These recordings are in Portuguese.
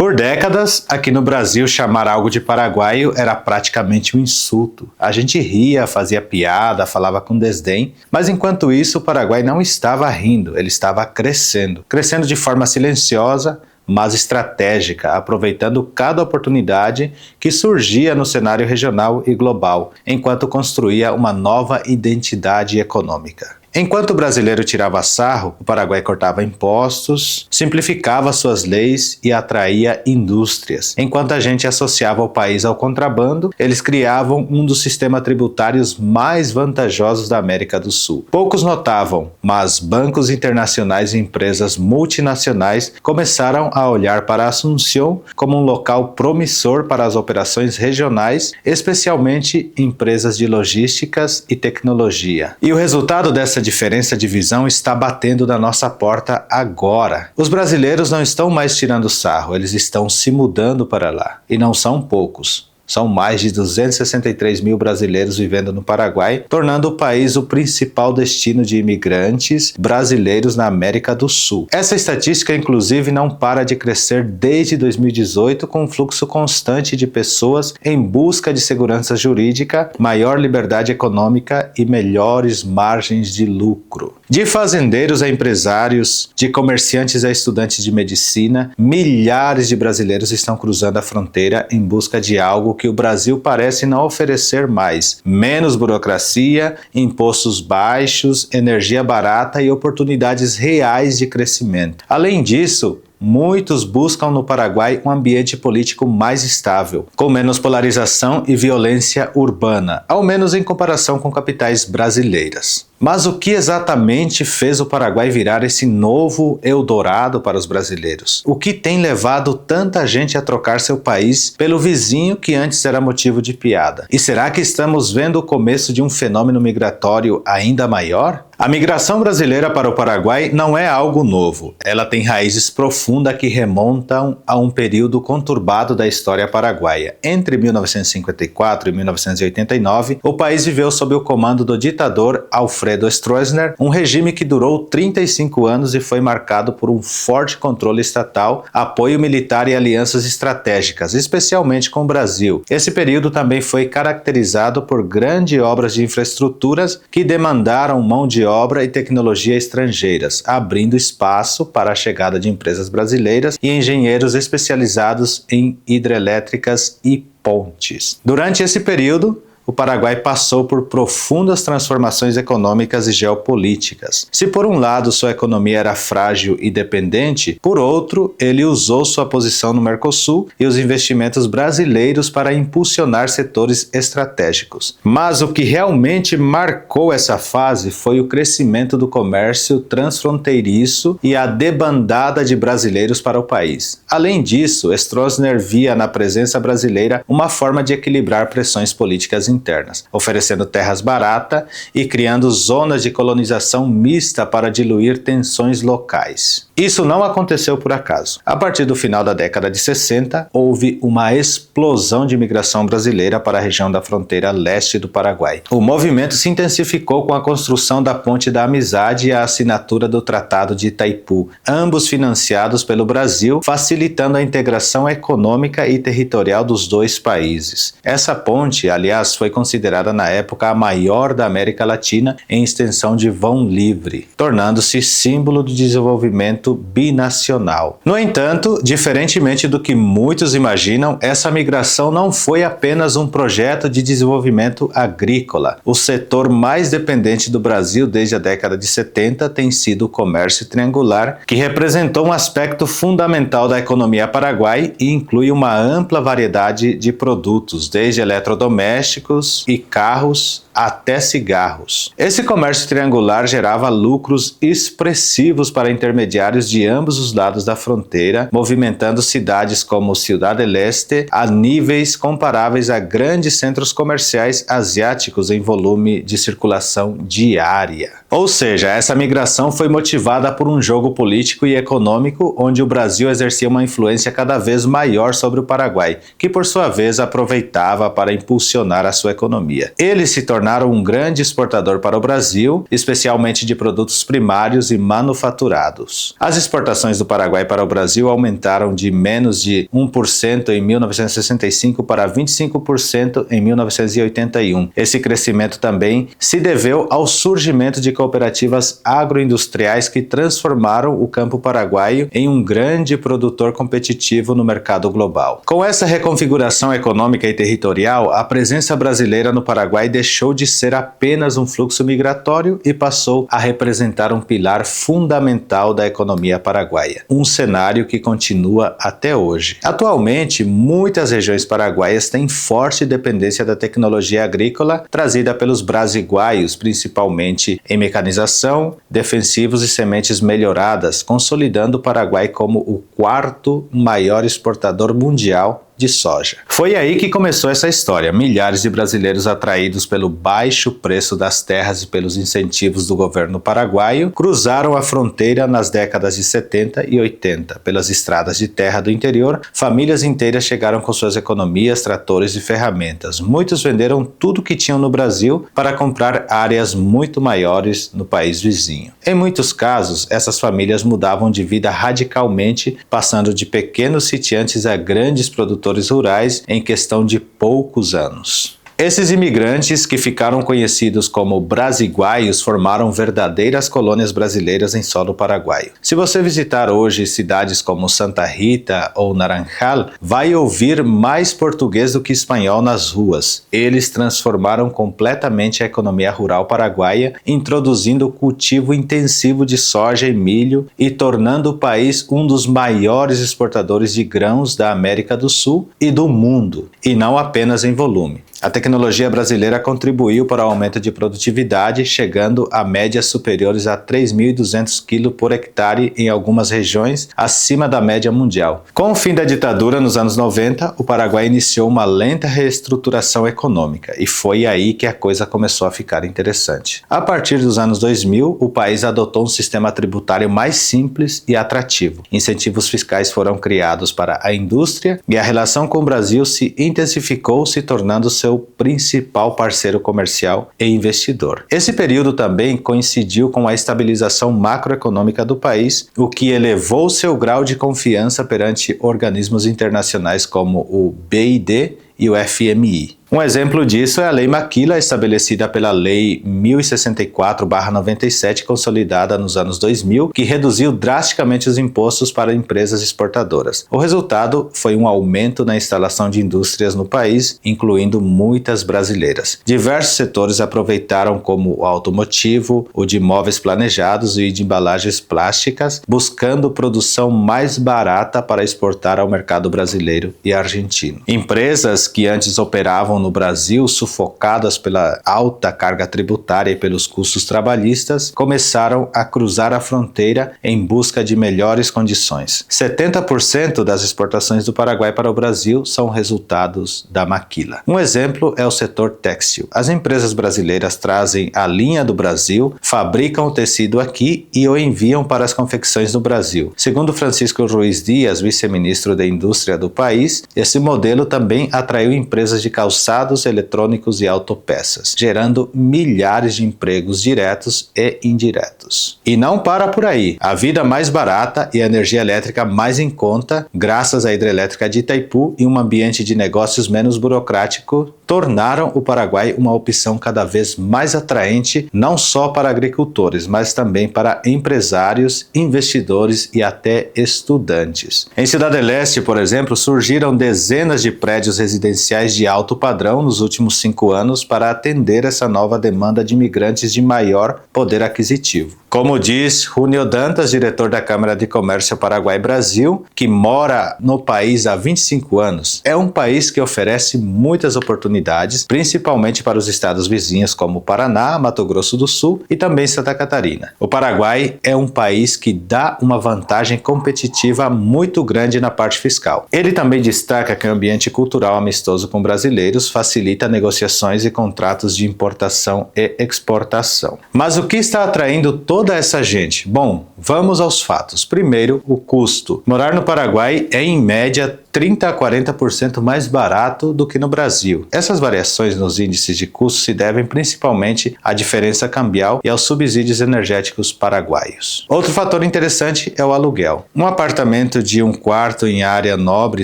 Por décadas, aqui no Brasil, chamar algo de paraguaio era praticamente um insulto. A gente ria, fazia piada, falava com desdém, mas enquanto isso o Paraguai não estava rindo, ele estava crescendo. Crescendo de forma silenciosa, mas estratégica, aproveitando cada oportunidade que surgia no cenário regional e global, enquanto construía uma nova identidade econômica. Enquanto o brasileiro tirava sarro, o Paraguai cortava impostos, simplificava suas leis e atraía indústrias. Enquanto a gente associava o país ao contrabando, eles criavam um dos sistemas tributários mais vantajosos da América do Sul. Poucos notavam, mas bancos internacionais e empresas multinacionais começaram a olhar para Asunción como um local promissor para as operações regionais, especialmente empresas de logísticas e tecnologia. E o resultado dessa diferença de visão está batendo na nossa porta agora. Os brasileiros não estão mais tirando sarro, eles estão se mudando para lá. E não são poucos. São mais de 263 mil brasileiros vivendo no Paraguai, tornando o país o principal destino de imigrantes brasileiros na América do Sul. Essa estatística, inclusive, não para de crescer desde 2018, com um fluxo constante de pessoas em busca de segurança jurídica, maior liberdade econômica e melhores margens de lucro. De fazendeiros a empresários, de comerciantes a estudantes de medicina, milhares de brasileiros estão cruzando a fronteira em busca de algo que o Brasil parece não oferecer mais: menos burocracia, impostos baixos, energia barata e oportunidades reais de crescimento. Além disso, muitos buscam no Paraguai um ambiente político mais estável, com menos polarização e violência urbana, ao menos em comparação com capitais brasileiras. Mas o que exatamente fez o Paraguai virar esse novo Eldorado para os brasileiros? O que tem levado tanta gente a trocar seu país pelo vizinho que antes era motivo de piada? E será que estamos vendo o começo de um fenômeno migratório ainda maior? A migração brasileira para o Paraguai não é algo novo. Ela tem raízes profundas que remontam a um período conturbado da história paraguaia. Entre 1954 e 1989, o país viveu sob o comando do ditador Alfredo Stroessner, um regime que durou 35 anos e foi marcado por um forte controle estatal, apoio militar e alianças estratégicas, especialmente com o Brasil. Esse período também foi caracterizado por grandes obras de infraestruturas que demandaram mão de obra e tecnologia estrangeiras, abrindo espaço para a chegada de empresas brasileiras e engenheiros especializados em hidrelétricas e pontes. Durante esse período, o Paraguai passou por profundas transformações econômicas e geopolíticas. Se por um lado sua economia era frágil e dependente, por outro, ele usou sua posição no Mercosul e os investimentos brasileiros para impulsionar setores estratégicos. Mas o que realmente marcou essa fase foi o crescimento do comércio transfronteiriço e a debandada de brasileiros para o país. Além disso, Stroessner via na presença brasileira uma forma de equilibrar pressões políticas internas, oferecendo terras baratas e criando zonas de colonização mista para diluir tensões locais. Isso não aconteceu por acaso. A partir do final da década de 60, houve uma explosão de imigração brasileira para a região da fronteira leste do Paraguai. O movimento se intensificou com a construção da Ponte da Amizade e a assinatura do Tratado de Itaipu, ambos financiados pelo Brasil, facilitando a integração econômica e territorial dos dois países. Essa ponte, aliás, foi considerada na época a maior da América Latina em extensão de vão livre, tornando-se símbolo de desenvolvimento binacional. No entanto, diferentemente do que muitos imaginam, essa migração não foi apenas um projeto de desenvolvimento agrícola. O setor mais dependente do Brasil desde a década de 70 tem sido o comércio triangular, que representou um aspecto fundamental da economia paraguaia e inclui uma ampla variedade de produtos, desde eletrodomésticos e carros até cigarros. Esse comércio triangular gerava lucros expressivos para intermediários de ambos os lados da fronteira, movimentando cidades como Ciudad del Este a níveis comparáveis a grandes centros comerciais asiáticos em volume de circulação diária. Ou seja, essa migração foi motivada por um jogo político e econômico onde o Brasil exercia uma influência cada vez maior sobre o Paraguai, que por sua vez aproveitava para impulsionar a sua economia. Eles se tornaram tornaram um grande exportador para o Brasil, especialmente de produtos primários e manufaturados. As exportações do Paraguai para o Brasil aumentaram de menos de 1% em 1965 para 25% em 1981. Esse crescimento também se deveu ao surgimento de cooperativas agroindustriais que transformaram o campo paraguaio em um grande produtor competitivo no mercado global. Com essa reconfiguração econômica e territorial, a presença brasileira no Paraguai deixou de ser apenas um fluxo migratório e passou a representar um pilar fundamental da economia paraguaia, um cenário que continua até hoje. Atualmente, muitas regiões paraguaias têm forte dependência da tecnologia agrícola trazida pelos brasiguaios, principalmente em mecanização, defensivos e sementes melhoradas, consolidando o Paraguai como o quarto maior exportador mundial de soja. Foi aí que começou essa história. Milhares de brasileiros atraídos pelo baixo preço das terras e pelos incentivos do governo paraguaio cruzaram a fronteira nas décadas de 70 e 80. Pelas estradas de terra do interior, famílias inteiras chegaram com suas economias, tratores e ferramentas. Muitos venderam tudo que tinham no Brasil para comprar áreas muito maiores no país vizinho. Em muitos casos, essas famílias mudavam de vida radicalmente, passando de pequenos sitiantes a grandes produtores rurais em questão de poucos anos. Esses imigrantes, que ficaram conhecidos como brasiguaios, formaram verdadeiras colônias brasileiras em solo paraguaio. Se você visitar hoje cidades como Santa Rita ou Naranjal, vai ouvir mais português do que espanhol nas ruas. Eles transformaram completamente a economia rural paraguaia, introduzindo o cultivo intensivo de soja e milho e tornando o país um dos maiores exportadores de grãos da América do Sul e do mundo, e não apenas em volume. A tecnologia brasileira contribuiu para o aumento de produtividade, chegando a médias superiores a 3.200 kg por hectare em algumas regiões, acima da média mundial. Com o fim da ditadura nos anos 90, o Paraguai iniciou uma lenta reestruturação econômica e foi aí que a coisa começou a ficar interessante. A partir dos anos 2000, o país adotou um sistema tributário mais simples e atrativo. Incentivos fiscais foram criados para a indústria e a relação com o Brasil se intensificou, se tornando seu principal parceiro comercial e investidor. Esse período também coincidiu com a estabilização macroeconômica do país, o que elevou seu grau de confiança perante organismos internacionais como o BID e o FMI. Um exemplo disso é a Lei Maquila, estabelecida pela Lei 1064/97, consolidada nos anos 2000, que reduziu drasticamente os impostos para empresas exportadoras. O resultado foi um aumento na instalação de indústrias no país, incluindo muitas brasileiras. Diversos setores aproveitaram, como o automotivo, o de móveis planejados e de embalagens plásticas, buscando produção mais barata para exportar ao mercado brasileiro e argentino. Empresas que antes operavam no Brasil, sufocadas pela alta carga tributária e pelos custos trabalhistas, começaram a cruzar a fronteira em busca de melhores condições. 70% das exportações do Paraguai para o Brasil são resultados da maquila. Um exemplo é o setor têxtil. As empresas brasileiras trazem a linha do Brasil, fabricam o tecido aqui e o enviam para as confecções no Brasil. Segundo Francisco Ruiz Dias, vice-ministro da Indústria do país, esse modelo também atraiu empresas de calçados, eletrônicos e autopeças, gerando milhares de empregos diretos e indiretos. E não para por aí. A vida mais barata e a energia elétrica mais em conta, graças à hidrelétrica de Itaipu e um ambiente de negócios menos burocrático, tornaram o Paraguai uma opção cada vez mais atraente, não só para agricultores, mas também para empresários, investidores e até estudantes. Em Cidade del Este, por exemplo, surgiram dezenas de prédios residenciais de alto padrão nos últimos 5 anos para atender essa nova demanda de imigrantes de maior poder aquisitivo. Como diz Junio Dantas, diretor da Câmara de Comércio Paraguai-Brasil, que mora no país há 25 anos, é um país que oferece muitas oportunidades, principalmente para os estados vizinhos como Paraná, Mato Grosso do Sul e também Santa Catarina. O Paraguai é um país que dá uma vantagem competitiva muito grande na parte fiscal. Ele também destaca que o ambiente cultural amistoso com brasileiros facilita negociações e contratos de importação e exportação. Mas o que está atraindo toda essa gente? Bom, vamos aos fatos. Primeiro, o custo. Morar no Paraguai é em média 30 a 40% mais barato do que no Brasil. Essas variações nos índices de custo se devem principalmente à diferença cambial e aos subsídios energéticos paraguaios. Outro fator interessante é o aluguel. Um apartamento de 1 quarto em área nobre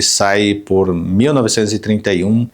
sai por R$ 1.931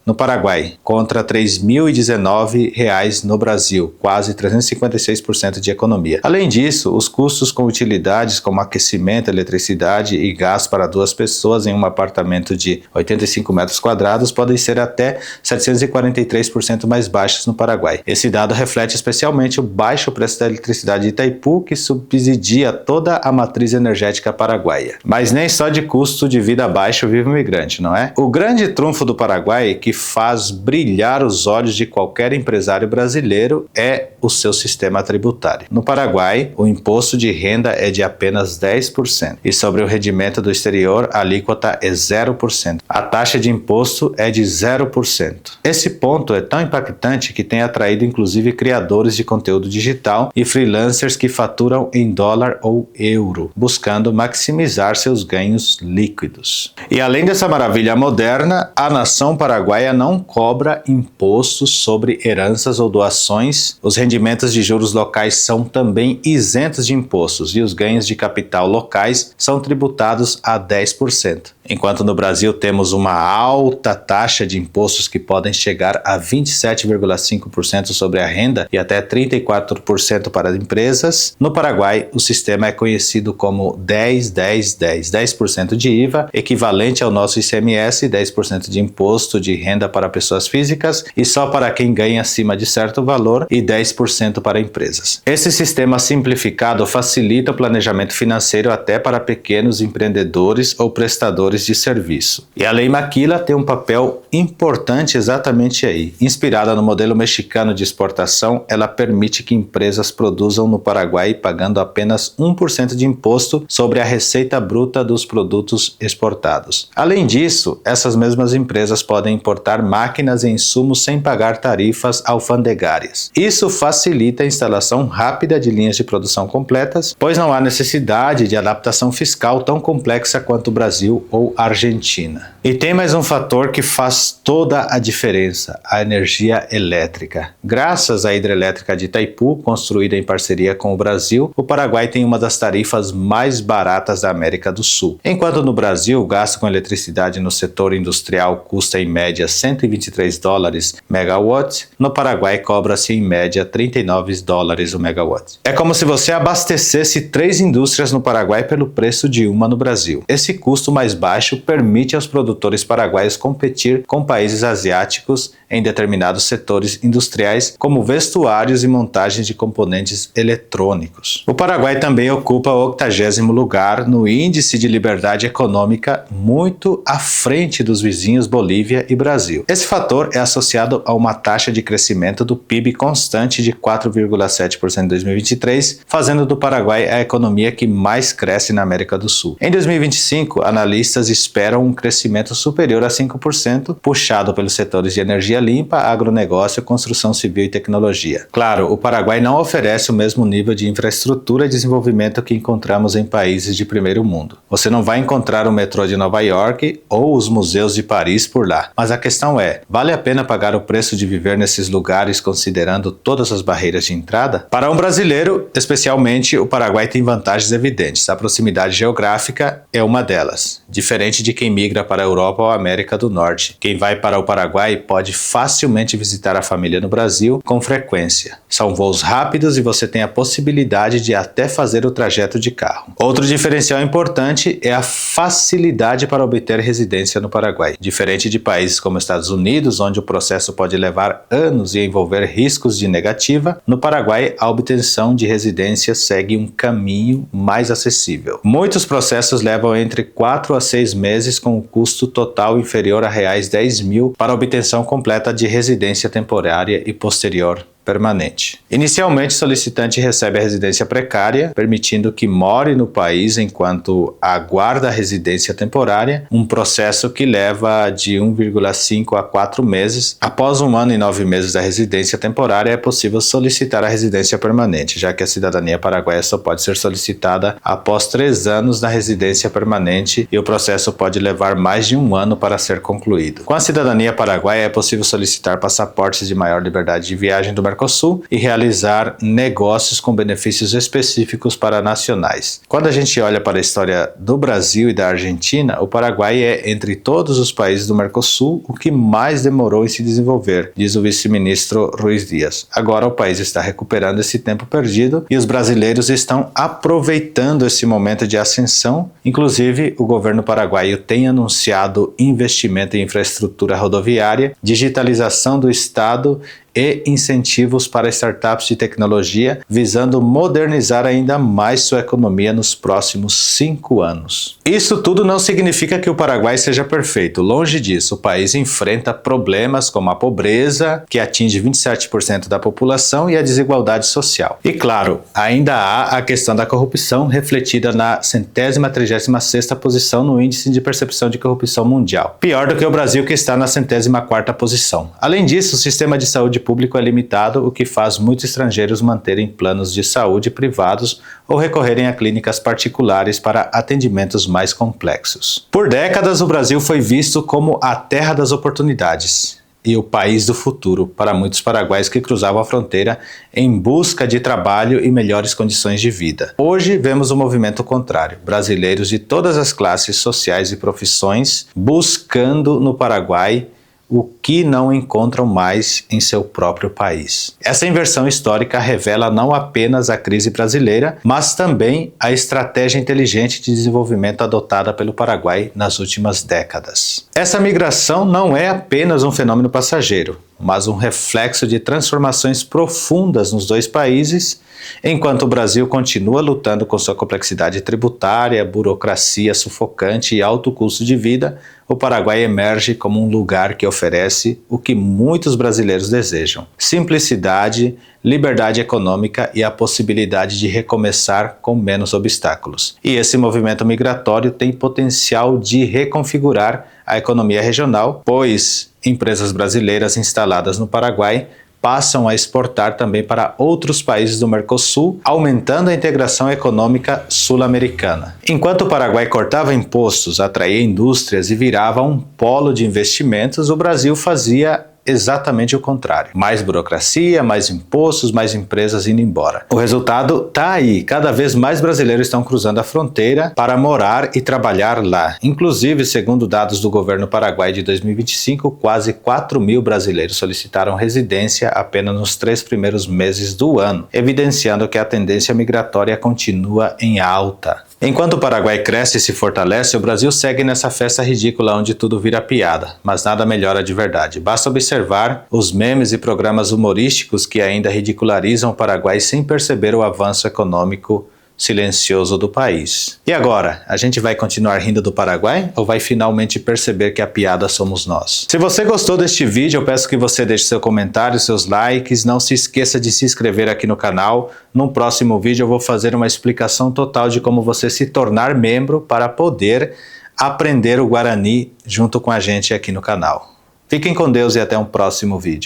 no Paraguai, contra R$ 3.019 no Brasil, quase 356% de economia. Além disso, os custos com utilidades como aquecimento, eletricidade e gás para 2 pessoas em um apartamento de 85 metros quadrados podem ser até 743% mais baixos no Paraguai. Esse dado reflete especialmente o baixo preço da eletricidade de Itaipu, que subsidia toda a matriz energética paraguaia. Mas nem só de custo de vida baixo vive o imigrante, não é? O grande trunfo do Paraguai, que faz brilhar os olhos de qualquer empresário brasileiro, é o seu sistema tributário. No Paraguai, o imposto de renda é de apenas 10%, e sobre o rendimento do exterior, a alíquota é 0%. A taxa de imposto é de 0%. Esse ponto é tão impactante que tem atraído inclusive criadores de conteúdo digital e freelancers que faturam em dólar ou euro, buscando maximizar seus ganhos líquidos. E além dessa maravilha moderna, a nação paraguaia não cobra impostos sobre heranças ou doações. Os rendimentos de juros locais são também isentos de impostos e os ganhos de capital locais são tributados a 10%. Enquanto no Brasil temos uma alta taxa de impostos que podem chegar a 27,5% sobre a renda e até 34% para empresas, no Paraguai o sistema é conhecido como 10% de IVA, equivalente ao nosso ICMS, 10% de imposto de renda para pessoas físicas e só para quem ganha acima de certo valor e 10% para empresas. Esse sistema simplificado facilita o planejamento financeiro até para pequenos empreendedores ou prestadores de serviço. E a Lei Maquila tem um papel importante exatamente aí. Inspirada no modelo mexicano de exportação, ela permite que empresas produzam no Paraguai pagando apenas 1% de imposto sobre a receita bruta dos produtos exportados. Além disso, essas mesmas empresas podem importar máquinas e insumos sem pagar tarifas alfandegárias. Isso facilita a instalação rápida de linhas de produção completas, pois não há necessidade de adaptação fiscal tão complexa quanto o Brasil ou a Argentina. E tem mais um fator que faz toda a diferença: a energia elétrica. Graças à hidrelétrica de Itaipu, construída em parceria com o Brasil, o Paraguai tem uma das tarifas mais baratas da América do Sul. Enquanto no Brasil o gasto com eletricidade no setor industrial custa em média $123 megawatt, no Paraguai cobra-se em média $39 o megawatt. É como se você abastecesse 3 indústrias no Paraguai pelo preço de uma no Brasil. Esse custo mais baixo permite aos produtores paraguaios competir com países asiáticos em determinados setores industriais, como vestuários e montagens de componentes eletrônicos. O Paraguai também ocupa o 80º lugar no Índice de Liberdade Econômica, muito à frente dos vizinhos Bolívia e Brasil. Esse fator é associado a uma taxa de crescimento do PIB constante de 4,7% em 2023, fazendo do Paraguai a economia que mais cresce na América do Sul. Em 2025, analistas esperam um crescimento superior a 5%, puxado pelos setores de energia limpa, agronegócio, construção civil e tecnologia. Claro, o Paraguai não oferece o mesmo nível de infraestrutura e desenvolvimento que encontramos em países de primeiro mundo. Você não vai encontrar o metrô de Nova York ou os museus de Paris por lá. Mas a questão é, vale a pena pagar o preço de viver nesses lugares considerando todas as barreiras de entrada? Para um brasileiro, especialmente, o Paraguai tem vantagens evidentes. A proximidade geográfica é uma delas, diferente de quem migra para a Europa ou a América do Norte. Quem vai para o Paraguai pode facilmente visitar a família no Brasil com frequência. São voos rápidos e você tem a possibilidade de até fazer o trajeto de carro. Outro diferencial importante é a facilidade para obter residência no Paraguai. Diferente de países como Estados Unidos, onde o processo pode levar anos e envolver riscos de negativa, no Paraguai a obtenção de residência segue um caminho mais acessível. Muitos processos levam entre 4 a 6 meses com um custo total inferior a R$10.000 para obtenção completa de residência temporária e posterior permanente. Inicialmente, o solicitante recebe a residência precária, permitindo que more no país enquanto aguarda a residência temporária, um processo que leva de 1,5 a 4 meses. Após 1 ano e 9 meses da residência temporária, é possível solicitar a residência permanente, já que a cidadania paraguaia só pode ser solicitada após 3 anos na residência permanente e o processo pode levar mais de 1 ano para ser concluído. Com a cidadania paraguaia, é possível solicitar passaportes de maior liberdade de viagem do Mercosul e realizar negócios com benefícios específicos para nacionais. Quando a gente olha para a história do Brasil e da Argentina, o Paraguai é, entre todos os países do Mercosul, o que mais demorou em se desenvolver, diz o vice-ministro Ruiz Dias. Agora o país está recuperando esse tempo perdido e os brasileiros estão aproveitando esse momento de ascensão. Inclusive, o governo paraguaio tem anunciado investimento em infraestrutura rodoviária, digitalização do Estado e incentivos para startups de tecnologia, visando modernizar ainda mais sua economia nos próximos 5 anos. Isso tudo não significa que o Paraguai seja perfeito. Longe disso, o país enfrenta problemas como a pobreza, que atinge 27% da população, e a desigualdade social. E claro, ainda há a questão da corrupção, refletida na 136ª posição no Índice de Percepção de Corrupção Mundial. Pior do que o Brasil, que está na 104ª posição. Além disso, o sistema de saúde público é limitado, o que faz muitos estrangeiros manterem planos de saúde privados ou recorrerem a clínicas particulares para atendimentos mais complexos. Por décadas, o Brasil foi visto como a terra das oportunidades e o país do futuro para muitos paraguaios que cruzavam a fronteira em busca de trabalho e melhores condições de vida. Hoje vemos o movimento contrário, brasileiros de todas as classes sociais e profissões buscando no Paraguai o que não encontram mais em seu próprio país. Essa inversão histórica revela não apenas a crise brasileira, mas também a estratégia inteligente de desenvolvimento adotada pelo Paraguai nas últimas décadas. Essa migração não é apenas um fenômeno passageiro, mas um reflexo de transformações profundas nos dois países, enquanto o Brasil continua lutando com sua complexidade tributária, burocracia sufocante e alto custo de vida. O Paraguai emerge como um lugar que oferece o que muitos brasileiros desejam: simplicidade, liberdade econômica e a possibilidade de recomeçar com menos obstáculos. E esse movimento migratório tem potencial de reconfigurar a economia regional, pois empresas brasileiras instaladas no Paraguai passam a exportar também para outros países do Mercosul, aumentando a integração econômica sul-americana. Enquanto o Paraguai cortava impostos, atraía indústrias e virava um polo de investimentos, o Brasil fazia exatamente o contrário. Mais burocracia, mais impostos, mais empresas indo embora. O resultado está aí. Cada vez mais brasileiros estão cruzando a fronteira para morar e trabalhar lá. Inclusive, segundo dados do governo paraguai de 2025, quase 4.000 brasileiros solicitaram residência apenas nos 3 primeiros meses do ano, evidenciando que a tendência migratória continua em alta. Enquanto o Paraguai cresce e se fortalece, o Brasil segue nessa festa ridícula onde tudo vira piada, mas nada melhora de verdade. Basta observar os memes e programas humorísticos que ainda ridicularizam o Paraguai sem perceber o avanço econômico silencioso do país. E agora, a gente vai continuar rindo do Paraguai ou vai finalmente perceber que a piada somos nós? Se você gostou deste vídeo, eu peço que você deixe seu comentário, seus likes, não se esqueça de se inscrever aqui no canal. No próximo vídeo eu vou fazer uma explicação total de como você se tornar membro para poder aprender o Guarani junto com a gente aqui no canal. Fiquem com Deus e até um próximo vídeo.